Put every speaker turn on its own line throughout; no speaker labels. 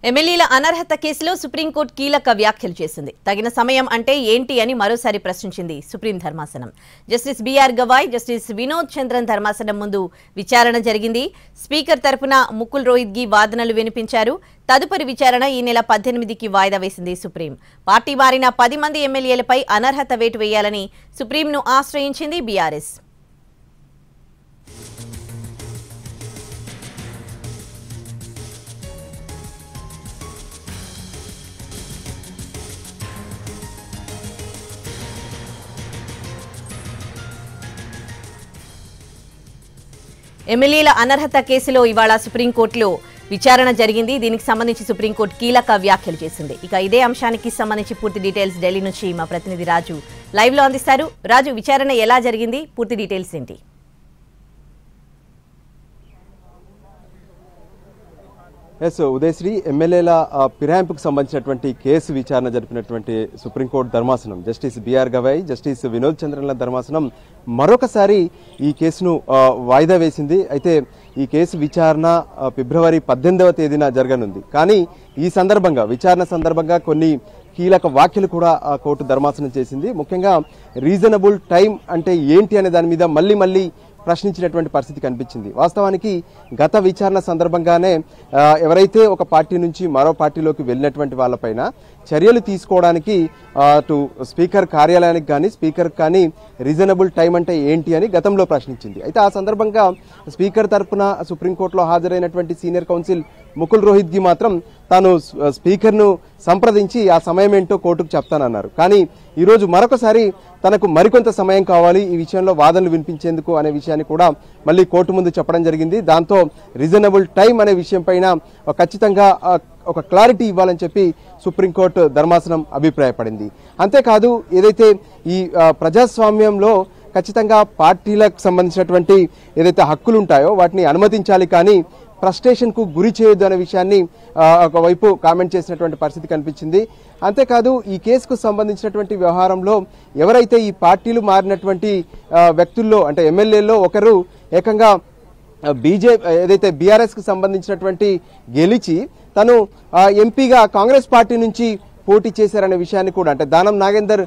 ఎమ్మెల్యేల అనర్హత కేసులో సుప్రీంకోర్టు కీలక వ్యాఖ్యలు చేసింది. తగిన సమయం అంటే ఏంటి అని మరోసారి ప్రశ్నించింది సుప్రీం ధర్మాసనం. Justice B R Gavai, justice Vinod Chandran ధర్మాసనం ముందు విచారణ జరిగింది. స్పీకర్ తరపున ముకుల్ రోహిత్గి వాదనలు వినిపించారు. తదుపరి విచారణ ఈ నెల 18కి వాయిదా వేసింది సుప్రీం. పార్టీ మారిన 10 మంది ఎమ్మెల్యేలపై అనర్హత వేటు వేయాలని సుప్రీంను ఆశ్రయించింది బీఆర్ఎస్. ఎమ్మెల్యేల అనర్హత కేసులో ఇవాళ సుప్రీంకోర్టులో విచారణ జరిగింది. దీనికి సంబంధించి సుప్రీంకోర్టు కీలక వ్యాఖ్యలు చేసింది. ఇక ఇదే అంశానికి సంబంధించి పూర్తి డీటెయిల్స్ ఢిల్లీ నుంచి మా ప్రతినిధి రాజు లైవ్ లో అందిస్తారు. రాజు, విచారణ ఎలా జరిగింది, పూర్తి డీటెయిల్స్ ఏంటి?
ఉదయశ్రీ, ఎమ్మెల్యేల ఫిరాయింపుకు సంబంధించినటువంటి కేసు విచారణ జరిపినటువంటి సుప్రీంకోర్టు ధర్మాసనం justice B R Gavai, justice Vinod చంద్రన్ల ధర్మాసనం మరొకసారి ఈ కేసును వాయిదా వేసింది. అయితే ఈ కేసు విచారణ ఫిబ్రవరి 18వ తేదీన జరగనుంది. కానీ ఈ సందర్భంగా విచారణ సందర్భంగా కొన్ని కీలక వ్యాఖ్యలు కూడా కోర్టు ధర్మాసనం చేసింది. ముఖ్యంగా రీజనబుల్ టైం అంటే ఏంటి అనే దాని మీద మళ్ళీ ప్రశ్నించినటువంటి పరిస్థితి కనిపించింది. వాస్తవానికి గత విచారణ సందర్భంగానే ఎవరైతే ఒక పార్టీ నుంచి మరో పార్టీలోకి వెళ్ళినటువంటి వాళ్ళపైన చర్యలు తీసుకోవడానికి అటు స్పీకర్ కార్యాలయానికి కానీ స్పీకర్ కానీ రీజనబుల్ టైం అంటే ఏంటి అని గతంలో ప్రశ్నించింది. అయితే ఆ సందర్భంగా స్పీకర్ తరఫున సుప్రీంకోర్టులో హాజరైనటువంటి సీనియర్ కౌన్సిల్ ముకుల్ రోహిత్గి మాత్రం తాను స్పీకర్ను సంప్రదించి ఆ సమయం ఏంటో కోర్టుకు చెప్తానన్నారు. కానీ ఈరోజు మరొకసారి తనకు మరికొంత సమయం కావాలి ఈ విషయంలో వాదనలు వినిపించేందుకు అనే విషయాన్ని కూడా మళ్ళీ కోర్టు ముందు చెప్పడం జరిగింది. దాంతో రీజనబుల్ టైం అనే విషయం పైన ఖచ్చితంగా ఒక క్లారిటీ ఇవ్వాలని చెప్పి సుప్రీంకోర్టు ధర్మాసనం అభిప్రాయపడింది. అంతేకాదు, ఏదైతే ఈ ప్రజాస్వామ్యంలో ఖచ్చితంగా పార్టీలకు సంబంధించినటువంటి ఏదైతే హక్కులు ఉంటాయో వాటిని అనుమతించాలి, కానీ ఫ్రస్ట్రేషన్కు గురి చేయొద్దు అనే విషయాన్ని ఒకవైపు కామెంట్ చేసినటువంటి పరిస్థితి కనిపించింది. అంతేకాదు, ఈ కేసుకు సంబంధించినటువంటి వ్యవహారంలో ఎవరైతే ఈ పార్టీలు మారినటువంటి వ్యక్తుల్లో అంటే ఎమ్మెల్యేల్లో ఒకరు ఏకంగా ఏదైతే బీఆర్ఎస్ కు సంబంధించినటువంటి గెలిచి తను ఎంపీగా కాంగ్రెస్ పార్టీ నుంచి పోటీ చేశారనే విషయాన్ని కూడా అంటే దానం నాగేందర్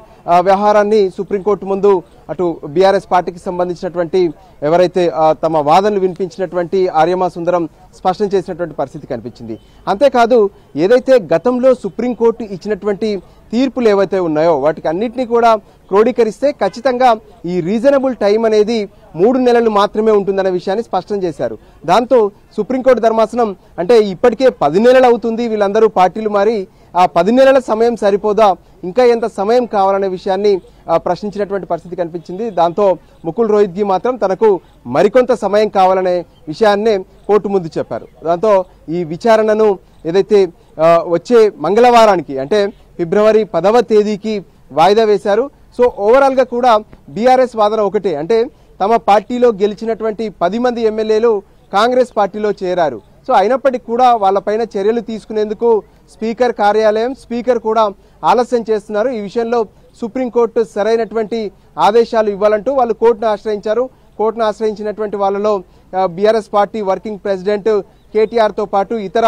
వ్యవహారాన్ని సుప్రీంకోర్టు ముందు అటు బీఆర్ఎస్ పార్టీకి సంబంధించినటువంటి ఎవరైతే తమ వాదనలు వినిపించినటువంటి ఆర్యమా సుందరం స్పష్టం చేసినటువంటి పరిస్థితి కనిపించింది. అంతేకాదు, ఏదైతే గతంలో సుప్రీంకోర్టు ఇచ్చినటువంటి తీర్పులు ఏవైతే ఉన్నాయో వాటికి అన్నింటినీ కూడా క్రోడీకరిస్తే ఖచ్చితంగా ఈ రీజనబుల్ టైం అనేది 3 నెలలు మాత్రమే ఉంటుందనే విషయాన్ని స్పష్టం చేశారు. దాంతో సుప్రీంకోర్టు ధర్మాసనం అంటే ఇప్పటికే 10 నెలలు అవుతుంది వీళ్ళందరూ పార్టీలు మారి, ఆ 10 నెలల సమయం సరిపోదా, ఇంకా ఎంత సమయం కావాలనే విషయాన్ని ప్రశ్నించినటువంటి పరిస్థితి కనిపించింది. దాంతో ముకుల్ రోహిత్గి మాత్రం తనకు మరికొంత సమయం కావాలనే విషయాన్నే కోర్టు ముందు చెప్పారు. దాంతో ఈ విచారణను ఏదైతే వచ్చే మంగళవారానికి అంటే ఫిబ్రవరి 10వ తేదీకి వాయిదా వేశారు. సో ఓవరాల్ గా కూడా బీఆర్ఎస్ వాదన ఒకటే, అంటే తమ పార్టీలో గెలిచినటువంటి 10 మంది ఎమ్మెల్యేలు కాంగ్రెస్ పార్టీలో చేరారు. సో అయినప్పటికీ కూడా వాళ్ళపైన చర్యలు తీసుకునేందుకు స్పీకర్ కార్యాలయం స్పీకర్ కూడా ఆలస్యం చేస్తున్నారు. ఈ విషయంలో సుప్రీంకోర్టు సరైనటువంటి ఆదేశాలు ఇవ్వాలంటూ వాళ్ళు కోర్టును ఆశ్రయించారు. కోర్టును ఆశ్రయించినటువంటి వాళ్ళలో BRS party working president KTR తో పాటు ఇతర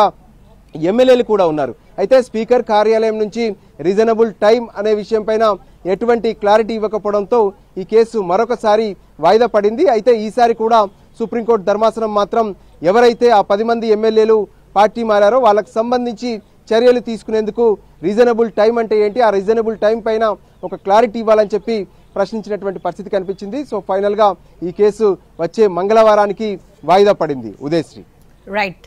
ఎమ్మెల్యేలు కూడా ఉన్నారు. అయితే స్పీకర్ కార్యాలయం నుంచి రీజనబుల్ టైం అనే విషయం పైన ఎటువంటి క్లారిటీ ఇవ్వకపోవడంతో ఈ కేసు మరొకసారి వాయిదా పడింది. అయితే ఈసారి కూడా సుప్రీంకోర్టు ధర్మాసనం మాత్రం ఎవరైతే ఆ 10 మంది ఎమ్మెల్యేలు పార్టీ మారారో వాళ్ళకు సంబంధించి చర్యలు తీసుకునేందుకు రీజనబుల్ టైం అంటే ఏంటి, ఆ రీజనబుల్ టైం పైన ఒక క్లారిటీ ఇవ్వాలని చెప్పి ప్రశ్నించినటువంటి పరిస్థితి కనిపించింది. సో ఫైనల్ గా ఈ కేసు వచ్చే మంగళవారానికి వాయిదా పడింది. ఉదయశ్రీ.
రైట్.